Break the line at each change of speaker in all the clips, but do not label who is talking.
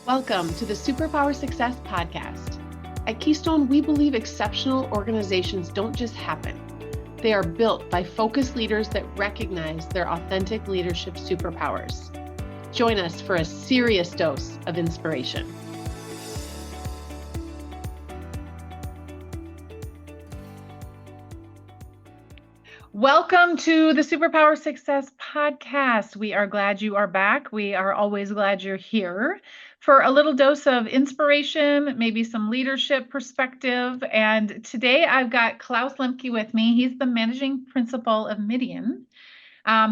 Welcome to the Superpower Success Podcast. At Keystone, we believe exceptional organizations don't just happen. They are built by focused leaders that recognize their authentic leadership superpowers. Join us for a serious dose of inspiration. Welcome to the Superpower Success Podcast. We are glad you are back. We are always glad you're here for a little dose of inspiration, maybe some leadership perspective. And today I've got Klaus Lemke with me. He's the managing principal of Midion.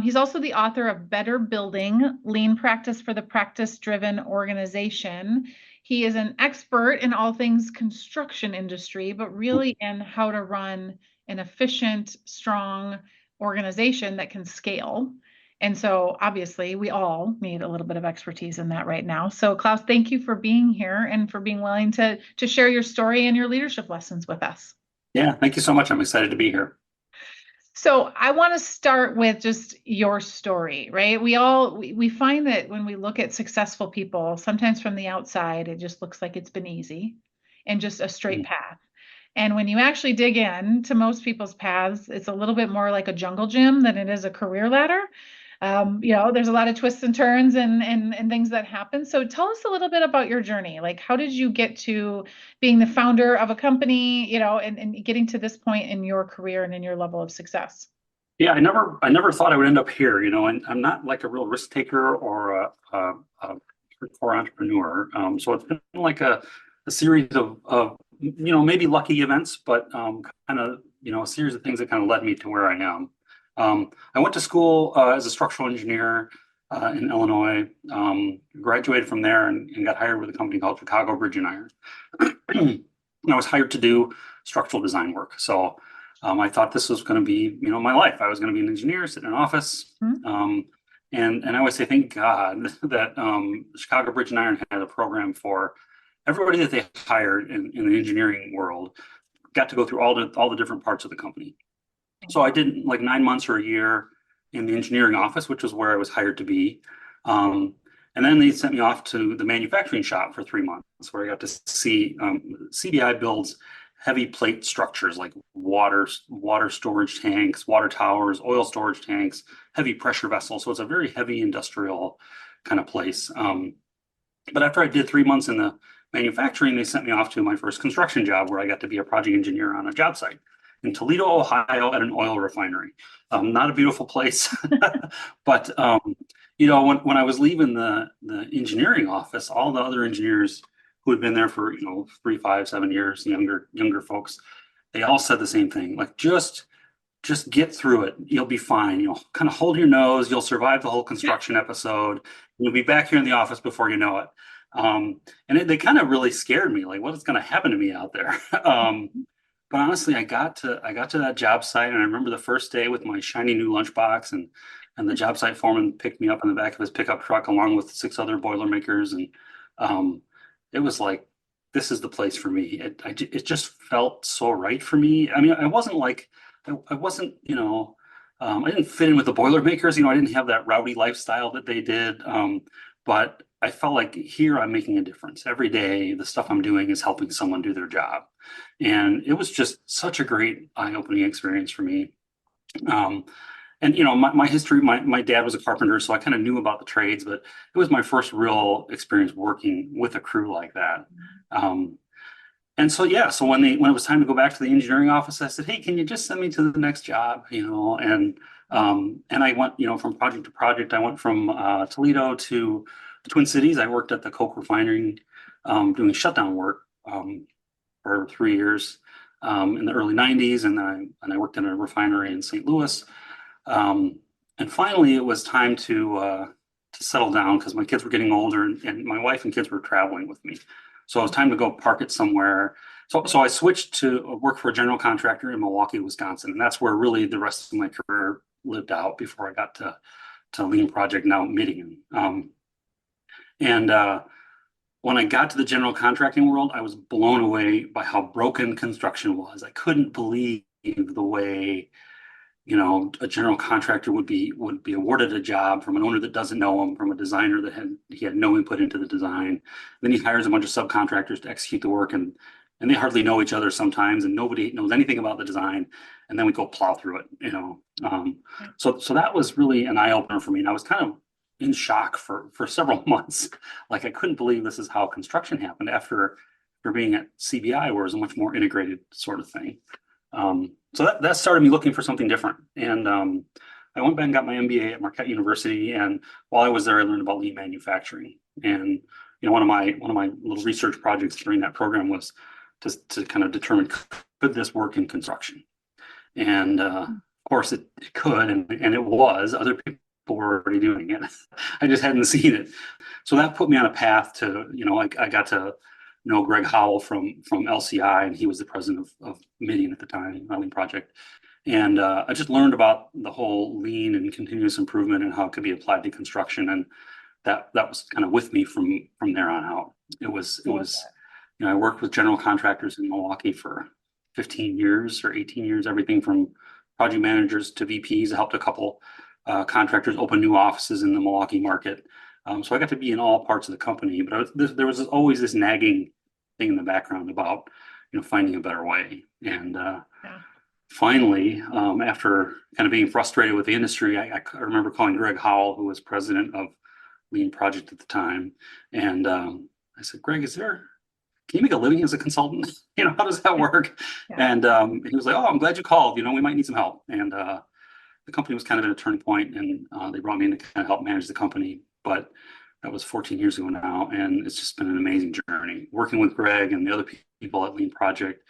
He's also the author of Better Building, Lean Practice for the Practice-Driven Organization. He is an expert in all things construction industry, but really in how to run an efficient, strong organization that can scale. And so obviously we all need a little bit of expertise in that right now. So Klaus, thank you for being here and for being willing to share your story and your leadership lessons with us.
Yeah, thank you so much. I'm excited to be here.
So I want to start with just your story, right? We find that when we look at successful people, sometimes from the outside, it just looks like it's been easy and just a straight path. And when you actually dig in to most people's paths, it's a little bit more like a jungle gym than it is a career ladder. There's a lot of twists and turns and things that happen. So tell us a little bit about your journey. Like, how did you get to being the founder of a company, and getting to this point in your career and in your level of success?
Yeah, I never thought I would end up here, and I'm not like a real risk taker or a hardcore entrepreneur. So it's been like a series of maybe lucky events, but kind of, a series of things that kind of led me to where I am. I went to school as a structural engineer in Illinois, graduated from there and got hired with a company called Chicago Bridge and Iron. And I was hired to do structural design work. So I thought this was going to be, my life. I was going to be an engineer, sit in an office. And I always say, thank God that Chicago Bridge and Iron had a program for everybody that they hired in the engineering world got to go through all the different parts of the company. So I did like 9 months or a year in the engineering office, which was where I was hired to be. And then they sent me off to the manufacturing shop for 3 months, where I got to see CBI builds heavy plate structures like water storage tanks, water towers, oil storage tanks, heavy pressure vessels. So it's a very heavy industrial kind of place. But after I did 3 months in the manufacturing, they sent me off to my first construction job, where I got to be a project engineer on a job site in Toledo, Ohio, at an oil refinery. Not a beautiful place, but when I was leaving the engineering office, all the other engineers who had been there for 3, 5, 7 years, younger folks, they all said the same thing, like just get through it, you'll be fine. Kind of hold your nose, you'll survive the whole construction episode. You'll be back here in the office before you know it. And they kind of really scared me, like, what is going to happen to me out there? But honestly, I got to that job site, and I remember the first day with my shiny new lunchbox, and the job site foreman picked me up in the back of his pickup truck along with 6 other Boilermakers, and it was like, this is the place for me. It just felt so right for me. I mean, I wasn't like, I wasn't, I didn't fit in with the Boilermakers. I didn't have that rowdy lifestyle that they did, but I felt like here I'm making a difference. Every day, the stuff I'm doing is helping someone do their job. And it was just such a great eye-opening experience for me. My history, my dad was a carpenter, so I kind of knew about the trades, but it was my first real experience working with a crew like that. So when it was time to go back to the engineering office, I said, hey, can you just send me to the next job? And I went, from project to project. I went from Toledo to the Twin Cities. I worked at the Coke refinery doing shutdown work for 3 years in the early 90s. And then I worked in a refinery in St. Louis. And finally, it was time to settle down because my kids were getting older, and my wife and kids were traveling with me. So it was time to go park it somewhere. So I switched to work for a general contractor in Milwaukee, Wisconsin. And that's where really the rest of my career lived out before I got to Lean Project, now Midion. When I got to the general contracting world, I was blown away by how broken construction was. I couldn't believe the way a general contractor would be awarded a job from an owner that doesn't know him, from a designer that he had no input into the design. Then he hires a bunch of subcontractors to execute the work, and they hardly know each other sometimes, and nobody knows anything about the design. And then we go plow through it. So that was really an eye opener for me. And I was kind of in shock for several months. Like, I couldn't believe this is how construction happened after being at CBI, where it was a much more integrated sort of thing. So that started me looking for something different. And I went back and got my MBA at Marquette University. And while I was there, I learned about lean manufacturing. And one of my little research projects during that program was to kind of determine, could this work in construction? And of course it could, and it was. Other people were already doing it. I just hadn't seen it. So that put me on a path to, I got to know Greg Howell from LCI, and he was the president of Midion at the time, Lean Project. And I just learned about the whole lean and continuous improvement and how it could be applied to construction. And that was kind of with me from there on out. It was, I worked with general contractors in Milwaukee for 15 years or 18 years, everything from project managers to VPs. I helped a couple contractors open new offices in the Milwaukee market. So I got to be in all parts of the company, but there was always this nagging thing in the background about, finding a better way. And finally, after kind of being frustrated with the industry, I remember calling Greg Howell, who was president of Lean Project at the time. And I said, Greg, can you make a living as a consultant? How does that work? Yeah. And he was like, oh, I'm glad you called. We might need some help. And the company was kind of at a turning point, and they brought me in to kind of help manage the company. But that was 14 years ago now, and it's just been an amazing journey. Working with Greg and the other people at Lean Project,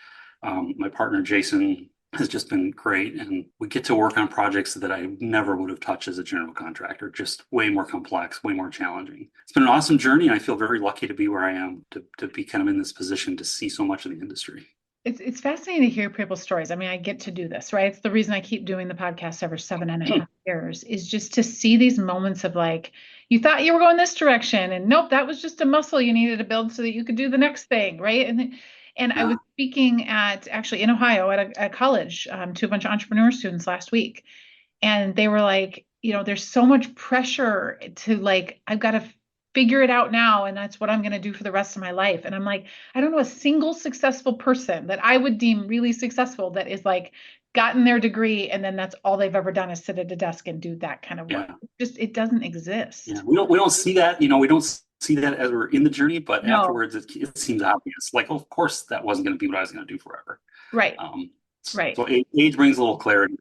my partner Jason has just been great, and we get to work on projects that I never would have touched as a general contractor, just way more complex, way more challenging. It's been an awesome journey, and I feel very lucky to be where I am, to be kind of in this position to see so much of the industry.
It's fascinating to hear people's stories. I mean, I get to do this, right? It's the reason I keep doing the podcast every 7.5 years, is just to see these moments of like, you thought you were going this direction, and nope, that was just a muscle you needed to build so that you could do the next thing, right? And I was speaking actually in Ohio at a college to a bunch of entrepreneur students last week. And they were like, there's so much pressure to like, I've got to figure it out now, and that's what I'm going to do for the rest of my life. And I'm like, I don't know a single successful person that I would deem really successful that is like gotten their degree and then that's all they've ever done is sit at a desk and do that kind of work. It doesn't exist.
Yeah, we don't see that. We don't see that as we're in the journey, but afterwards it seems obvious. Like, of course, that wasn't going to be what I was going to do forever.
Right. Right.
So age brings a little clarity.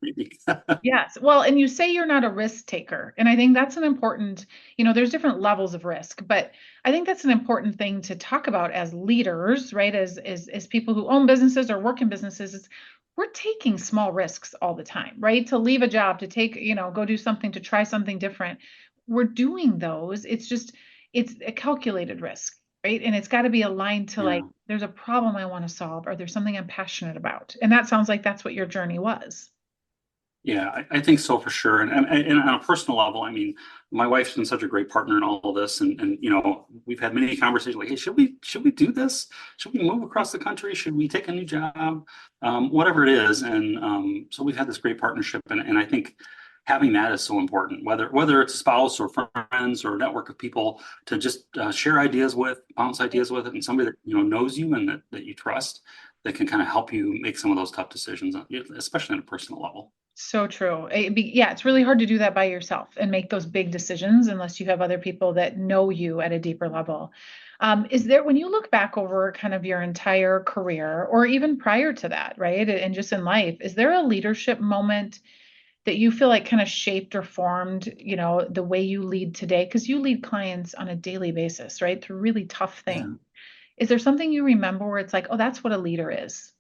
Yes. Well, and you say you're not a risk taker. And I think that's an important, there's different levels of risk, but I think that's an important thing to talk about as leaders, right? As people who own businesses or work in businesses, is we're taking small risks all the time, right? To leave a job, to take, go do something, to try something different. We're doing those. It's a calculated risk. Right. And it's got to be aligned to like, there's a problem I want to solve, or there's something I'm passionate about. And that sounds like that's what your journey was.
Yeah, I think so for sure. And on a personal level, I mean, my wife's been such a great partner in all of this. And we've had many conversations like, hey, should we do this? Should we move across the country? Should we take a new job? Whatever it is. And so we've had this great partnership. And I think having that is so important, whether it's a spouse or friends or a network of people to just share ideas with, bounce ideas with it, and somebody that knows you and that you trust, that can kind of help you make some of those tough decisions, especially on a personal level.
So true. It's really hard to do that by yourself and make those big decisions unless you have other people that know you at a deeper level. Is there, when you look back over kind of your entire career or even prior to that, right, and just in life, is there a leadership moment that you feel like kind of shaped or formed, the way you lead today? Because you lead clients on a daily basis, right, through really tough things. Yeah. Is there something you remember where it's like, oh, that's what a leader is?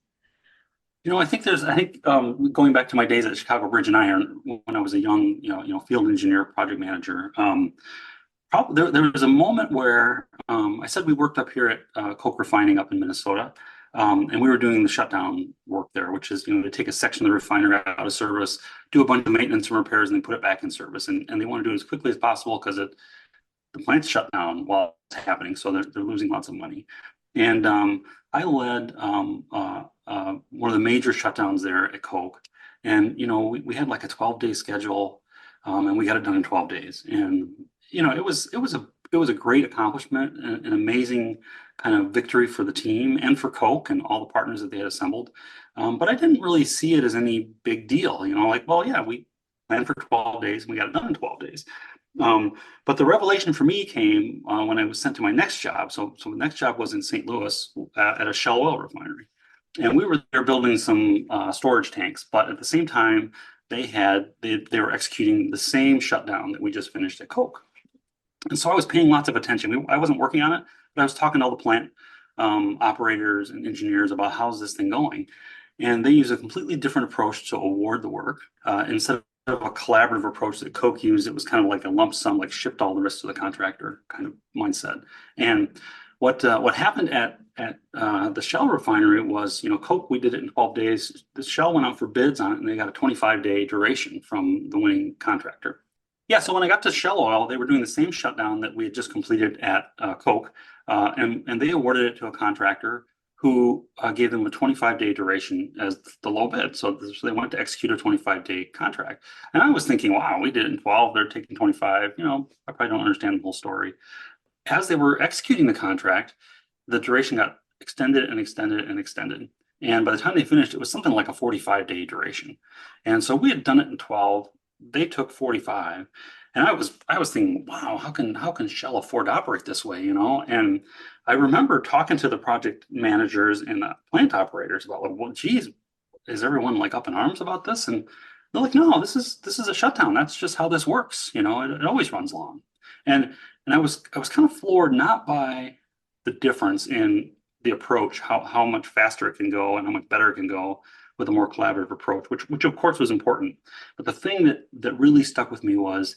I think going back to my days at Chicago Bridge and Iron, when I was a young, field engineer, project manager, there was a moment where I said we worked up here at Coke Refining up in Minnesota, and we were doing the shutdown work there, which is, to take a section of the refinery out of service, do a bunch of maintenance and repairs, and then put it back in service. And they want to do it as quickly as possible because the plant's shut down while it's happening, so they're losing lots of money. And I led one of the major shutdowns there at Coke, And, we had like a 12-day schedule, and we got it done in 12 days. And, it was a great accomplishment, an amazing kind of victory for the team and for Coke and all the partners that they had assembled. But I didn't really see it as any big deal, like, well, yeah, we planned for 12 days and we got it done in 12 days. But the revelation for me came when I was sent to my next job. So the next job was in St. Louis at a Shell oil refinery. And we were there building some storage tanks, but at the same time, they were executing the same shutdown that we just finished at Coke. And so I was paying lots of attention. I wasn't working on it, but I was talking to all the plant operators and engineers about how's this thing going. And they use a completely different approach to award the work. Instead of a collaborative approach that Coke used, it was kind of like a lump sum, like shipped all the risk to the contractor kind of mindset. And what happened at the Shell refinery was, Coke, we did it in 12 days. The Shell went out for bids on it, and they got a 25-day duration from the winning contractor. Yeah, so when I got to Shell Oil, they were doing the same shutdown that we had just completed at Coke, and they awarded it to a contractor who gave them a 25-day duration as the low bid. So they wanted to execute a 25-day contract. And I was thinking, wow, we did it in 12, they're taking 25. I probably don't understand the whole story. As they were executing the contract, the duration got extended and extended and extended. And by the time they finished, it was something like a 45-day duration. And so we had done it in 12. They took 45. And I was thinking, wow, how can Shell afford to operate this way, And I remember talking to the project managers and the plant operators about, like, well, geez, is everyone like up in arms about this? And they're like, no, this is a shutdown. That's just how this works. It always runs long. And I was kind of floored, not by the difference in the approach, how much faster it can go and how much better it can go with a more collaborative approach, which of course was important. But the thing that really stuck with me was,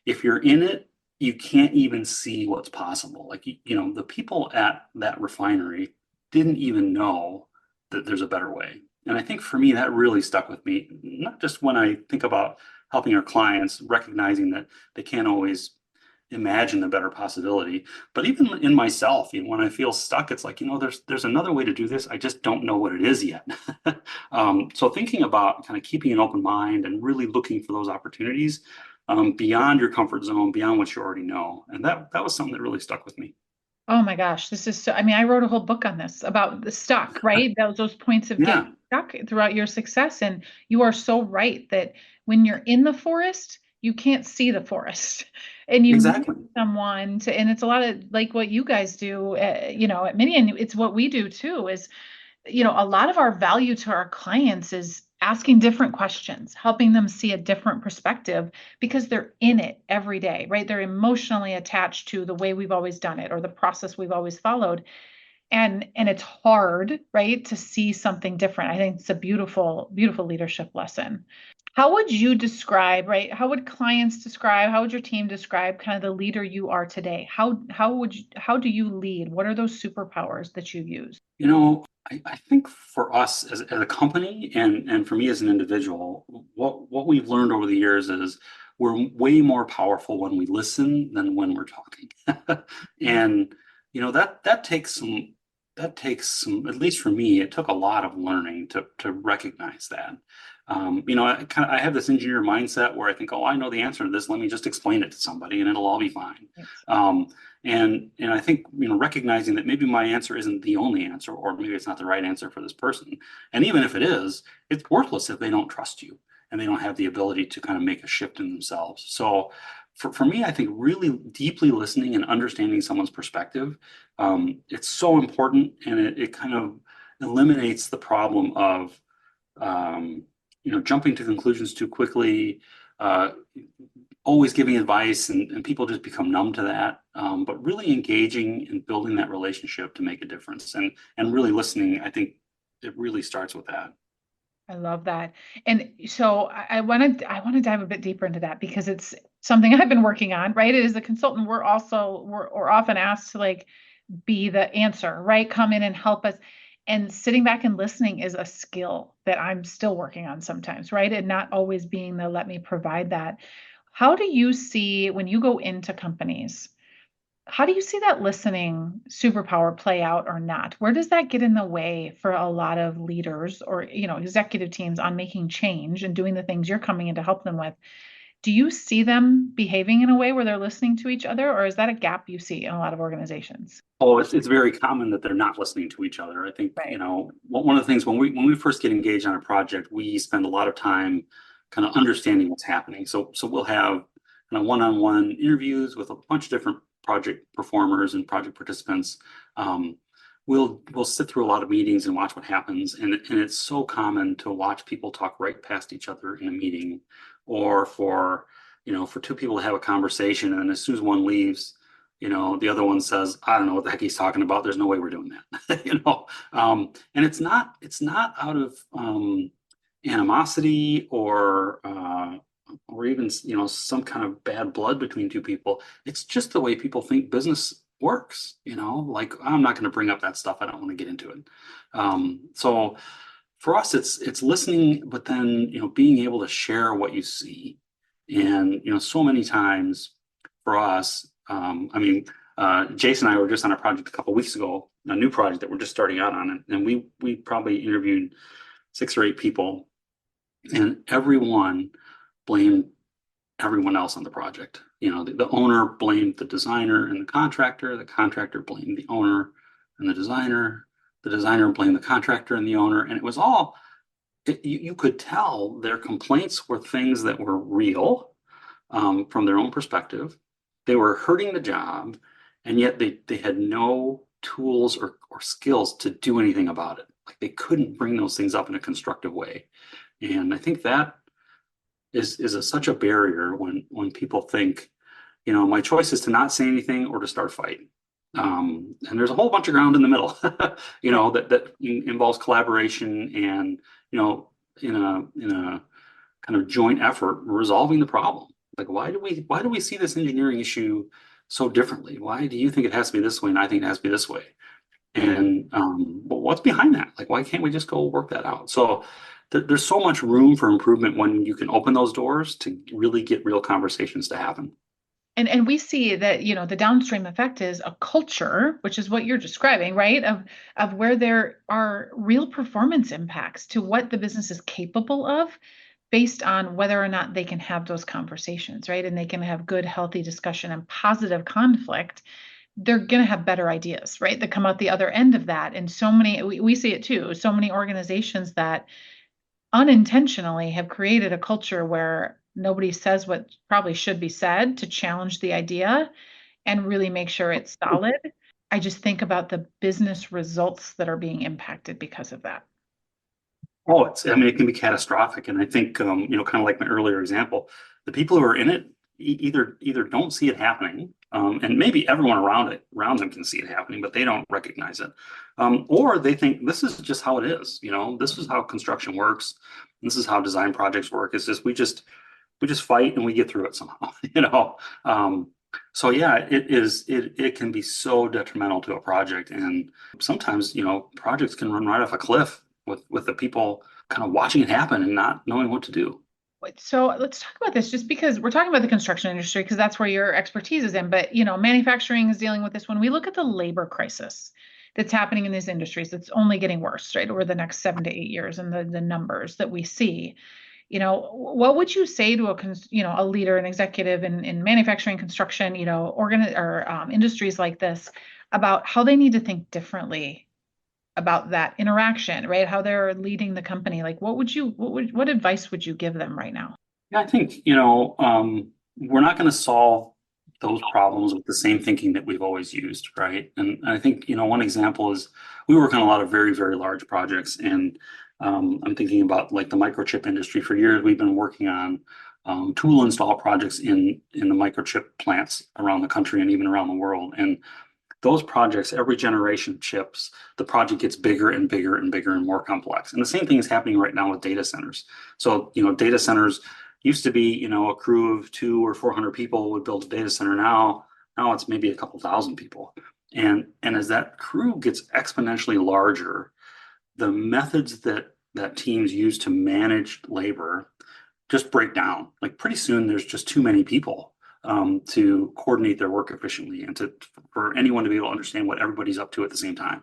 if you're in it, you can't even see what's possible. Like, the people at that refinery didn't even know that there's a better way. And I think for me, that really stuck with me, not just when I think about helping our clients, recognizing that they can't always imagine a better possibility, but even in myself, when I feel stuck, it's like, there's another way to do this. I just don't know what it is yet. So thinking about kind of keeping an open mind and really looking for those opportunities beyond your comfort zone, beyond what you already know. And that was something that really stuck with me.
Oh my gosh, this is so, I mean, I wrote a whole book on this about the stuck, right? Those points of
Yeah,
getting stuck throughout your success. And you are so right that when you're in the forest, you can't see the forest. And you need
exactly.
someone to, and it's a lot of like what you guys do, at Midion, it's what we do too, is a lot of our value to our clients is asking different questions, helping them see a different perspective because they're in it every day, right? They're emotionally attached to the way we've always done it or the process we've always followed. And it's hard, right, to see something different. I think it's a beautiful, beautiful leadership lesson. How would you describe, right? How would clients describe, how would your team describe kind of the leader you are today? How do you lead? What are those superpowers that you use?
I think for us as a company and for me as an individual, what we've learned over the years is we're way more powerful when we listen than when we're talking. And that takes some, at least for me, it took a lot of learning to recognize that. I have this engineer mindset where I think, oh, I know the answer to this. Let me just explain it to somebody and it'll all be fine.
Thanks.
And I think, recognizing that maybe my answer isn't the only answer, or maybe it's not the right answer for this person. And even if it is, it's worthless if they don't trust you and they don't have the ability to kind of make a shift in themselves. So for me, I think really deeply listening and understanding someone's perspective, it's so important, and it kind of eliminates the problem of jumping to conclusions too quickly, uh, always giving advice, and people just become numb to that. But really engaging and building that relationship to make a difference, and really listening, I think it really starts with that.
I love that. And so I want to dive a bit deeper into that because it's something I've been working on, right? As a consultant, we're often asked to like be the answer, right? Come in and help us. And sitting back and listening is a skill that I'm still working on sometimes, right? And not always being let me provide that. How do you see when you go into companies? How do you see that listening superpower play out or not? Where does that get in the way for a lot of leaders or, executive teams on making change and doing the things you're coming in to help them with? Do you see them behaving in a way where they're listening to each other, or is that a gap you see in a lot of organizations?
Oh, it's very common that they're not listening to each other. I think,
Right.
one of the things when we first get engaged on a project, we spend a lot of time kind of understanding what's happening. So we'll have kind of one-on-one interviews with a bunch of different project performers and project participants. Um, we'll sit through a lot of meetings and watch what happens. And it's so common to watch people talk right past each other in a meeting, or for two people to have a conversation, and as soon as one leaves, the other one says, I don't know what the heck he's talking about. There's no way we're doing that. And it's not out of animosity or even, some kind of bad blood between two people. It's just the way people think business works, like I'm not going to bring up that stuff. I don't want to get into it. So for us, it's listening, but then, being able to share what you see. And, so many times for us, Jason and I were just on a project a couple of weeks ago, a new project that we're just starting out on, and we probably interviewed 6 or 8 people, and everyone blamed everyone else on the project. The owner blamed the designer and the contractor blamed the owner and the designer blamed the contractor and the owner, and it was all you could tell their complaints were things that were real, from their own perspective. They were hurting the job, and yet they had no tools or skills to do anything about it. Like they couldn't bring those things up in a constructive way. And I think that is such a barrier when people think, my choice is to not say anything or to start fighting. And there's a whole bunch of ground in the middle, that involves collaboration and, in a kind of joint effort resolving the problem. Like, why do we see this engineering issue so differently? Why do you think it has to be this way and I think it has to be this way? And but what's behind that? Like, why can't we just go work that out? So there's so much room for improvement when you can open those doors to really get real conversations to happen.
And we see that, the downstream effect is a culture, which is what you're describing, right? Of where there are real performance impacts to what the business is capable of based on whether or not they can have those conversations, right? And they can have good, healthy discussion and positive conflict. They're going to have better ideas, right? That come out the other end of that. And so many, we see it too, so many organizations that unintentionally have created a culture where nobody says what probably should be said to challenge the idea and really make sure it's solid. I just think about the business results that are being impacted because of that.
Oh, it can be catastrophic. And I think, kind of like my earlier example, the people who are in it either don't see it happening, and maybe everyone around them can see it happening, but they don't recognize it. Or they think this is just how it is. This is how construction works. This is how design projects work. It's just, we just fight and we get through it somehow, so yeah, it can be so detrimental to a project. And sometimes, projects can run right off a cliff with the people kind of watching it happen and not knowing what to do.
So let's talk about this just because we're talking about the construction industry because that's where your expertise is in. But manufacturing is dealing with this. When we look at the labor crisis that's happening in these industries, it's only getting worse, right, over the next 7 to 8 years, and the numbers that we see. What would you say to a leader, an executive in manufacturing, construction, industries like this about how they need to think differently about that interaction, right? How they're leading the company. Like, what advice would you give them right now?
Yeah, I think, we're not going to solve those problems with the same thinking that we've always used, right? And I think, one example is we work on a lot of very, very large projects. And I'm thinking about like the microchip industry. For years, we've been working on tool install projects in the microchip plants around the country and even around the world. And those projects, every generation of chips, the project gets bigger and bigger and bigger and more complex. And the same thing is happening right now with data centers. So, data centers used to be, a crew of 200 or 400 people would build a data center. Now it's maybe a couple thousand people. And as that crew gets exponentially larger, the methods that teams use to manage labor just break down. Like pretty soon there's just too many people to coordinate their work efficiently and for anyone to be able to understand what everybody's up to at the same time.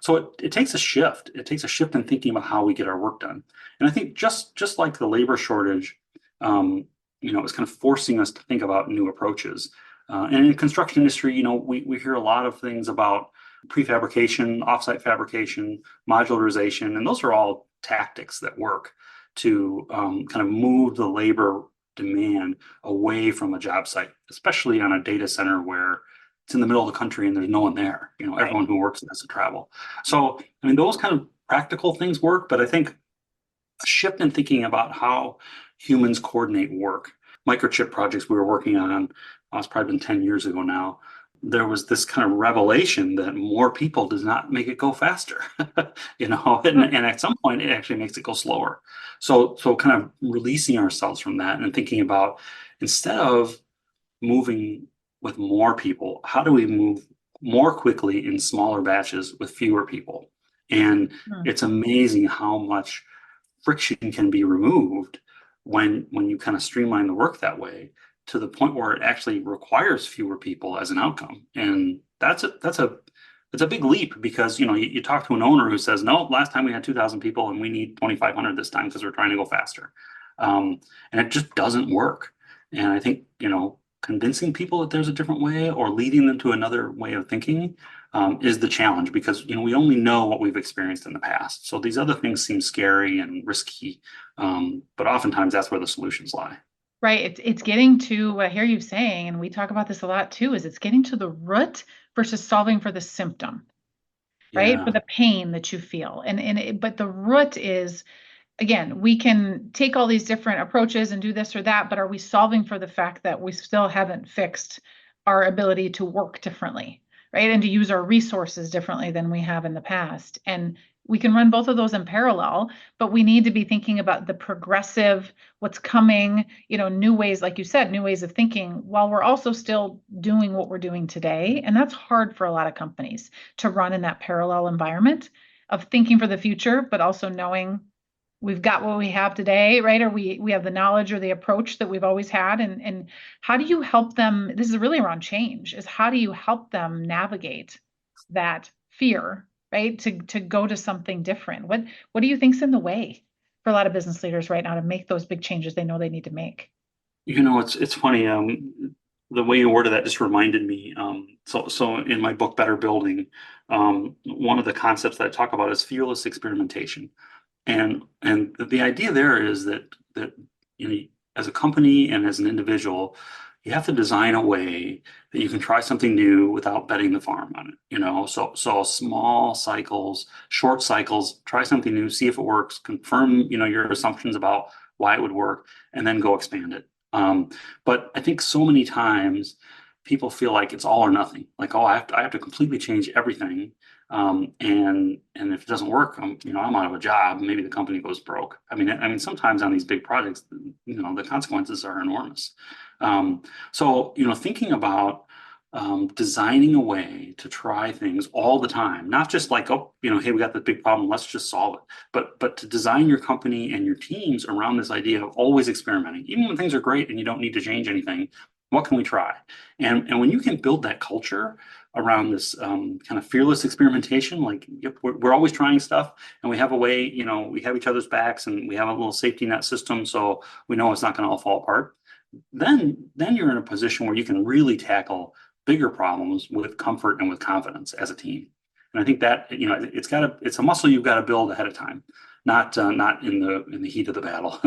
So it takes a shift. It takes a shift in thinking about how we get our work done. And I think just like the labor shortage, is kind of forcing us to think about new approaches. And in the construction industry, we hear a lot of things about prefabrication, offsite fabrication, modularization, and those are all tactics that work to kind of move the labor demand away from a job site, especially on a data center where it's in the middle of the country and there's no one there.
Right.
Everyone who works has to travel. So, those kind of practical things work, but I think a shift in thinking about how humans coordinate work. Microchip projects we were working on, it's probably been 10 years ago now. There was this kind of revelation that more people does not make it go faster, and at some point it actually makes it go slower. So kind of releasing ourselves from that and thinking about, instead of moving with more people, how do we move more quickly in smaller batches with fewer people? And it's amazing how much friction can be removed when you kind of streamline the work that way, to the point where it actually requires fewer people as an outcome. And that's a big leap, because you talk to an owner who says, no, last time we had 2,000 people and we need 2,500 this time because we're trying to go faster. And it just doesn't work. And I think convincing people that there's a different way, or leading them to another way of thinking, is the challenge, because we only know what we've experienced in the past. So these other things seem scary and risky, but oftentimes that's where the solutions lie.
Right. It's getting to what I hear you saying, and we talk about this a lot too, is it's getting to the root versus solving for the symptom, right?
Yeah.
For the pain that you feel. But the root is, again, we can take all these different approaches and do this or that, but are we solving for the fact that we still haven't fixed our ability to work differently, right? And to use our resources differently than we have in the past. And we can run both of those in parallel, but we need to be thinking about the progressive, what's coming, new ways, like you said, new ways of thinking, while we're also still doing what we're doing today. And that's hard for a lot of companies to run in that parallel environment of thinking for the future, but also knowing we've got what we have today, right? Or we have the knowledge or the approach that we've always had. And how do you help them? This is really around change, is how do you help them navigate that fear, right? To go to something different. What do you think's in the way for a lot of business leaders right now to make those big changes they know they need to make?
It's funny. The way you worded that just reminded me. So in my book, Better Building, one of the concepts that I talk about is fearless experimentation. And the idea there is that as a company and as an individual, you have to design a way that you can try something new without betting the farm on it. So small cycles, short cycles, try something new, see if it works, confirm your assumptions about why it would work, and then go expand it. But I think so many times people feel like it's all or nothing. Like, oh, I have to completely change everything. And if it doesn't work, I'm out of a job. Maybe the company goes broke. Sometimes on these big projects, the consequences are enormous. So thinking about designing a way to try things all the time, not just like, oh, hey, we got this big problem, let's just solve it, but to design your company and your teams around this idea of always experimenting, even when things are great and you don't need to change anything. What can we try? And when you can build that culture around this kind of fearless experimentation, like, yep, we're always trying stuff, and we have a way, we have each other's backs, and we have a little safety net system, so we know it's not going to all fall apart. Then you're in a position where you can really tackle bigger problems with comfort and with confidence as a team. And I think that it's a muscle you've got to build ahead of time, not in the heat of the battle.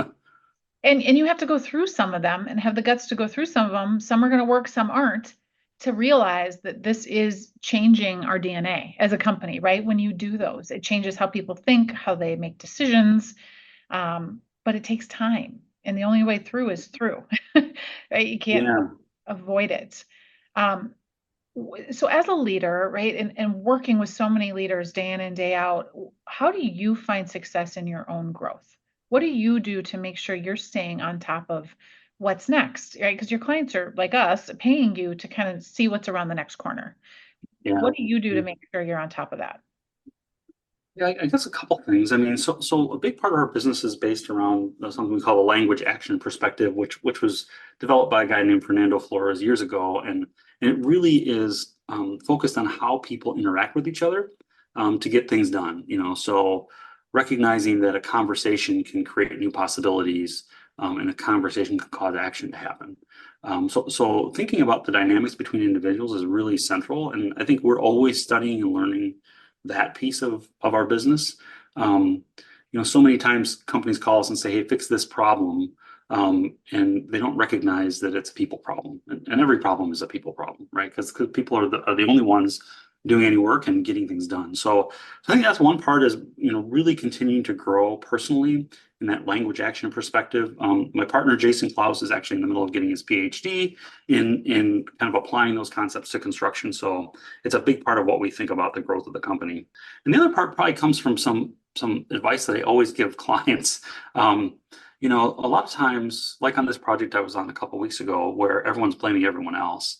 And you have to go through some of them and have the guts to go through some of them. Some are going to work, some aren't, to realize that this is changing our DNA as a company, right? When you do those, it changes how people think, how they make decisions. But it takes time. And the only way through is through, right? You can't avoid it. So as a leader, right, and working with so many leaders day in and day out, how do you find success in your own growth? What do you do to make sure you're staying on top of what's next, right? Because your clients are like us, paying you to kind of see what's around the next corner.
Yeah.
What do you do to make sure you're on top of that?
Yeah, I guess a couple things. I mean, so a big part of our business is based around something we call the language action perspective, which was developed by a guy named Fernando Flores years ago, and it really is focused on how people interact with each other to get things done. So recognizing that a conversation can create new possibilities, and a conversation can cause action to happen. So thinking about the dynamics between individuals is really central, and I think we're always studying and learning that piece of our business. Um, so many times companies call us and say, "Hey, fix this problem," and they don't recognize that it's a people problem, and every problem is a people problem, right? Because people are the only ones doing any work and getting things done. So I think that's one part is really continuing to grow personally in that language action perspective. My partner Jason Klaus is actually in the middle of getting his PhD in kind of applying those concepts to construction. So it's a big part of what we think about the growth of the company. And the other part probably comes from some advice that I always give clients. A lot of times, like on this project I was on a couple of weeks ago, where everyone's blaming everyone else.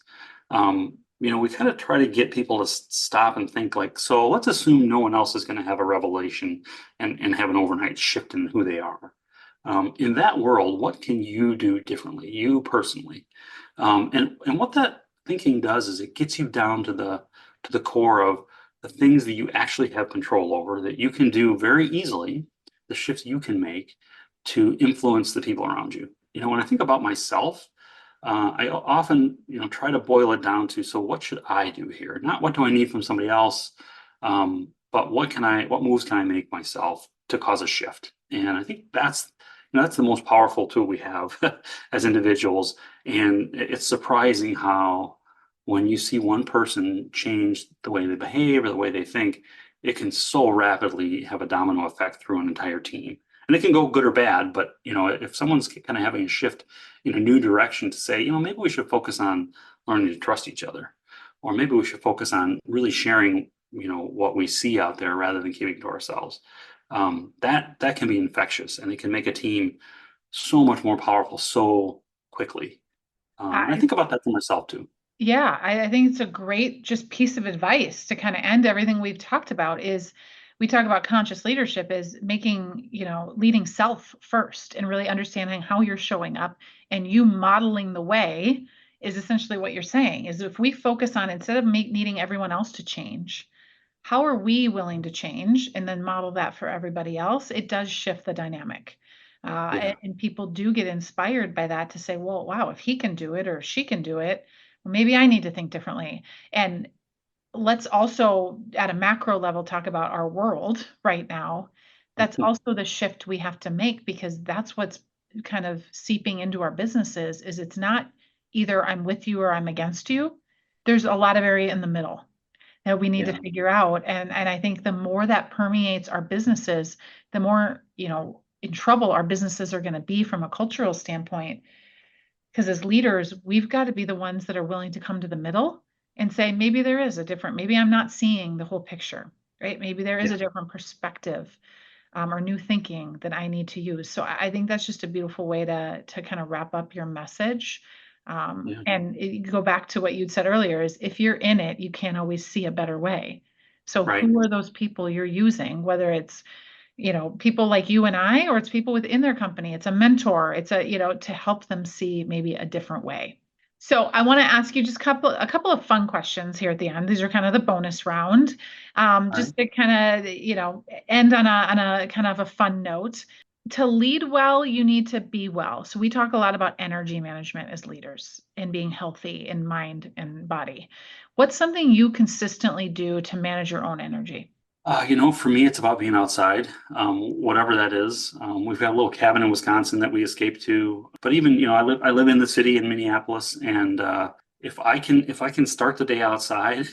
We kind of try to get people to stop and think like, so let's assume no one else is going to have a revelation and have an overnight shift in who they are. In that world, what can you do differently, you personally? And what that thinking does is it gets you down to the core of the things that you actually have control over that you can do very easily, the shifts you can make to influence the people around you. When I think about myself, I often, try to boil it down to, so what should I do here? Not what do I need from somebody else, but what moves can I make myself to cause a shift? And I think that's the most powerful tool we have as individuals. And it's surprising how when you see one person change the way they behave or the way they think, it can so rapidly have a domino effect through an entire team. And it can go good or bad, but if someone's kind of having a shift in a new direction to say, maybe we should focus on learning to trust each other, or maybe we should focus on really sharing, what we see out there rather than keeping it to ourselves. That can be infectious, and it can make a team so much more powerful so quickly. And I
I,
think about that for myself too.
yeah, I think it's a great just piece of advice to kind of end everything we've talked about is we talk about conscious leadership is making, leading self first and really understanding how you're showing up and you modeling the way is essentially what you're saying is if we focus on instead of needing everyone else to change, how are we willing to change and then model that for everybody else? It does shift the dynamic.
Yeah,
And people do get inspired by that to say, well, wow, if he can do it or she can do it, well, maybe I need to think differently. And let's also, at a macro level, talk about our world right now. That's also the shift we have to make because that's what's kind of seeping into our businesses is it's not either I'm with you or I'm against you. There's a lot of area in the middle that we need to
yeah,
figure out. And I think the more that permeates our businesses, the more, in trouble our businesses are going to be from a cultural standpoint. Because as leaders, we've got to be the ones that are willing to come to the middle and say, maybe there is a different, maybe I'm not seeing the whole picture, right? Maybe there is
yeah,
a different perspective or new thinking that I need to use. So I think that's just a beautiful way to kind of wrap up your message.
yeah.
And go back to what you'd said earlier is if you're in it, you can't always see a better way. So
Right.
who are those people you're using, whether it's people like you and I, or it's people within their company. It's a mentor. It's to help them see maybe a different way. So I want to ask you just a couple of fun questions here at the end. These are kind of the bonus round,
All right.
just to kind of end on a kind of a fun note. To lead well, you need to be well. So we talk a lot about energy management as leaders and being healthy in mind and body. What's something you consistently do to manage your own energy?
For me, it's about being outside, whatever that is. We've got a little cabin in Wisconsin that we escaped to, but even, I live in the city in Minneapolis, and if I can start the day outside,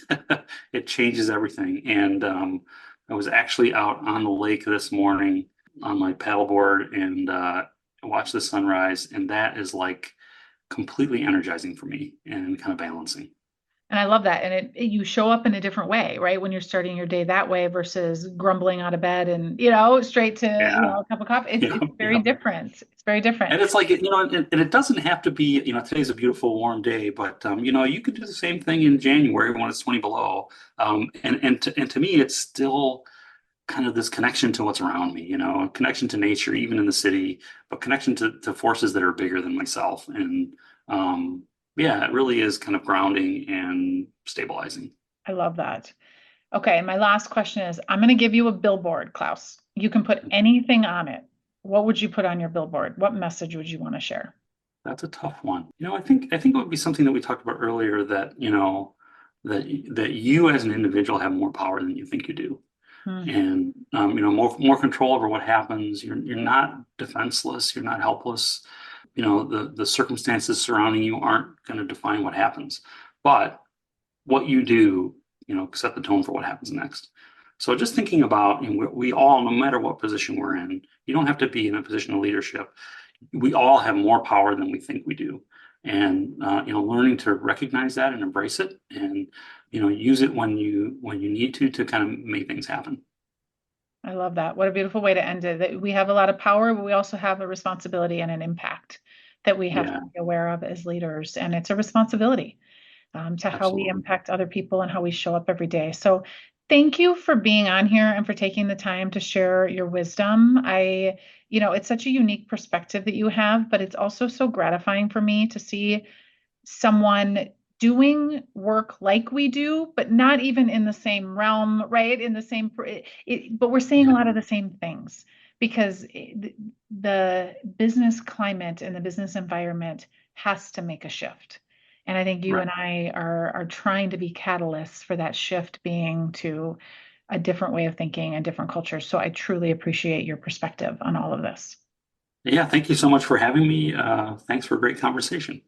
it changes everything. And I was actually out on the lake this morning on my paddleboard and watched the sunrise, and that is like completely energizing for me and kind of balancing.
And I love that. And you show up in a different way, right? When you're starting your day that way versus grumbling out of bed and, straight to,
Yeah,
a cup of coffee.
yeah,
It's very
yeah.
different. It's very different.
And it's like, and it doesn't have to be, today's a beautiful warm day, but, you could do the same thing in January when it's 20 below. And to me, it's still kind of this connection to what's around me, connection to nature, even in the city, but connection to forces that are bigger than myself. And yeah, it really is kind of grounding and stabilizing.
I love that. Okay, my last question is, I'm going to give you a billboard, Klaus. You can put anything on it. What would you put on your billboard? What message would you want to share?
That's a tough one. I think it would be something that we talked about earlier, that that you as an individual have more power than you think you do. And more control over what happens. You're not defenseless. You're not helpless. The circumstances surrounding you aren't going to define what happens, but what you do, set the tone for what happens next. So just thinking about, we all, no matter what position we're in, you don't have to be in a position of leadership. We all have more power than we think we do. And, learning to recognize that and embrace it, and, use it when you need to kind of make things happen.
I love that. What a beautiful way to end it. That we have a lot of power, but we also have a responsibility and an impact that we have to be aware of as leaders. And it's a responsibility to how we impact other people and how we show up every day. So thank you for being on here and for taking the time to share your wisdom. It's such a unique perspective that you have, but it's also so gratifying for me to see someone doing work like we do, but not even in the same realm, right? In the same, but we're saying a lot of the same things, because the business climate and the business environment has to make a shift. And I think you and I are trying to be catalysts for that shift, being to a different way of thinking and different cultures. So I truly appreciate your perspective on all of this.
Yeah, thank you so much for having me. Thanks for a great conversation.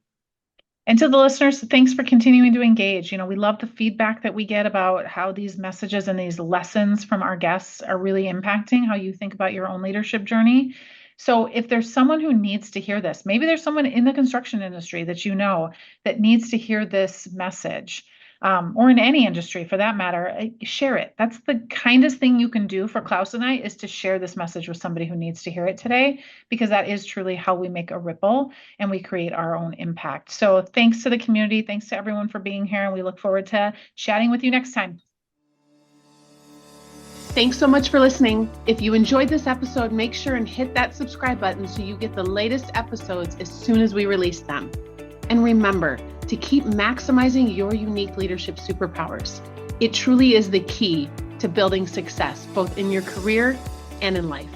And to the listeners, thanks for continuing to engage. We love the feedback that we get about how these messages and these lessons from our guests are really impacting how you think about your own leadership journey. So if there's someone who needs to hear this, maybe there's someone in the construction industry that that needs to hear this message, or in any industry for that matter, share it. That's the kindest thing you can do for Klaus and I, is to share this message with somebody who needs to hear it today, because that is truly how we make a ripple and we create our own impact. So thanks to the community. Thanks to everyone for being here. And we look forward to chatting with you next time.
Thanks so much for listening. If you enjoyed this episode, make sure and hit that subscribe button so you get the latest episodes as soon as we release them. And remember to keep maximizing your unique leadership superpowers. It truly is the key to building success, both in your career and in life.